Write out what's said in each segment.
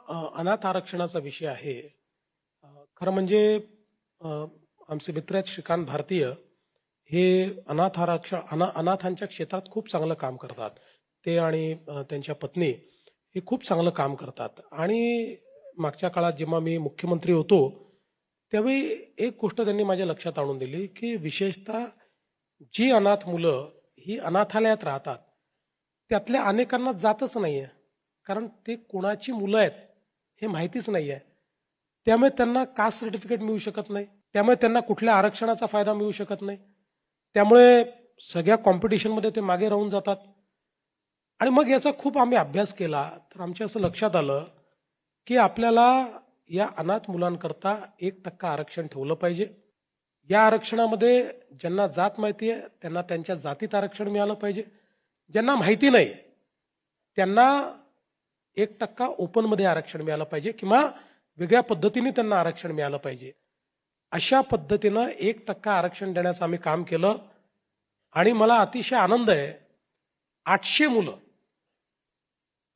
अनाथ आरक्षणाचा विषय आहे. खरं म्हणजे अ, आमचे मित्र आहेत श्रीकांत भारतीय. हे अनाथांच्या क्षेत्रात खूप चांगलं काम करतात. ते आणि त्यांच्या पत्नी हे खूप चांगलं काम करतात. आणि मागच्या काळात जेव्हा मी मुख्यमंत्री होतो, त्यावेळी एक गोष्ट त्यांनी माझ्या लक्षात आणून दिली, की विशेषतः जी अनाथ मुलं ही अनाथालयात राहतात, त्यातल्या अनेकांना जातच नाहीये. कारण ते कोणाची मुलं आहेत हे माहितीच नाहीये. त्यामुळे त्यांना कास्ट सर्टिफिकेट मिळू शकत नाही. त्यामुळे त्यांना कुठल्या आरक्षणाचा फायदा मिळू शकत नाही. त्यामुळे सगळ्या कॉम्पिटिशनमध्ये ते मागे राहून जातात. आणि मग याचा खूप आम्ही अभ्यास केला, तर आमच्या असं लक्षात आलं, की आपल्याला या अनाथ मुलांकरता 1% आरक्षण ठेवलं पाहिजे. या आरक्षणामध्ये ज्यांना जात माहिती आहे त्यांना त्यांच्या जातीत आरक्षण मिळालं पाहिजे. ज्यांना माहिती नाही त्यांना 1% ओपनमध्ये आरक्षण मिळालं पाहिजे किंवा वेगळ्या पद्धतीने त्यांना आरक्षण मिळालं पाहिजे. अशा पद्धतीनं 1% आरक्षण देण्याचं आम्ही काम केलं. आणि मला अतिशय आनंद आहे, 800 मुलं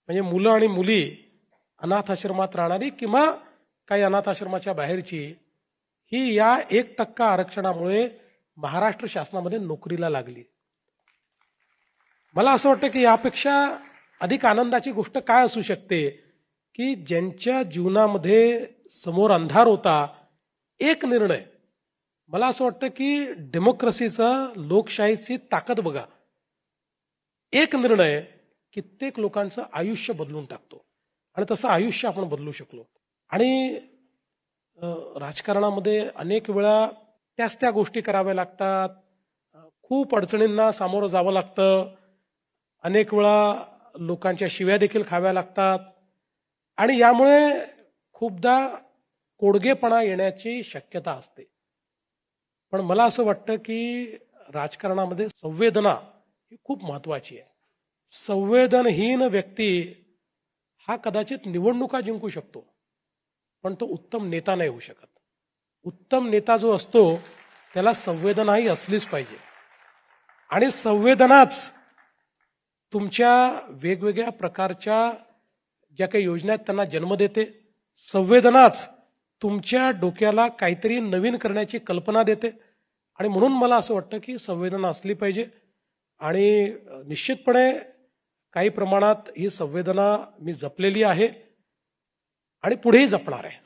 म्हणजे मुलं आणि मुली अनाथ आश्रमात राहणारी किंवा काही अनाथ आश्रमाच्या बाहेरची ही या 1% आरक्षणामुळे महाराष्ट्र शासनामध्ये नोकरीला लागली. मला असं वाटतं की यापेक्षा अधिक आनंदाची गोष्ट काय असू शकते, की ज्यांच्या जीवनामध्ये समोर अंधार होता, एक निर्णय, मला असं वाटतं की डेमोक्रेसीचा, लोकशाहीची ताकद बघा, एक निर्णय कित्येक लोकांचं आयुष्य बदलून टाकतो. आणि तसं आयुष्य आपण बदलू शकलो. आणि राजकारणामध्ये अनेक वेळा त्याच त्या गोष्टी कराव्या लागतात. खूप अडचणींना सामोरं जावं लागतं. अनेक वेळा लोकांच्या शिव्या देखील खाव्या लागतात. आणि यामुळे खूपदा कोडगेपणा येण्याची शक्यता असते. पण मला असं वाटतं की राजकारणामध्ये संवेदना ही खूप महत्वाची आहे. संवेदनहीन व्यक्ती हा कदाचित निवडणुका जिंकू शकतो, पण तो उत्तम नेता नाही होऊ शकत. उत्तम नेता जो असतो त्याला संवेदनाही असलीच पाहिजे. आणि संवेदनाच तुमच्या वेगवेगळ्या प्रकारच्या ज्या काही योजना आहेत त्यांना जन्म देते. संवेदनाच तुमच्या डोक्याला काहीतरी नवीन करण्याची कल्पना देते. आणि म्हणून मला असं वाटतं की संवेदना असली पाहिजे. आणि निश्चितपणे काही प्रमाणात ही संवेदना मी जपलेली आहे आणि पुढेही जपणार आहे.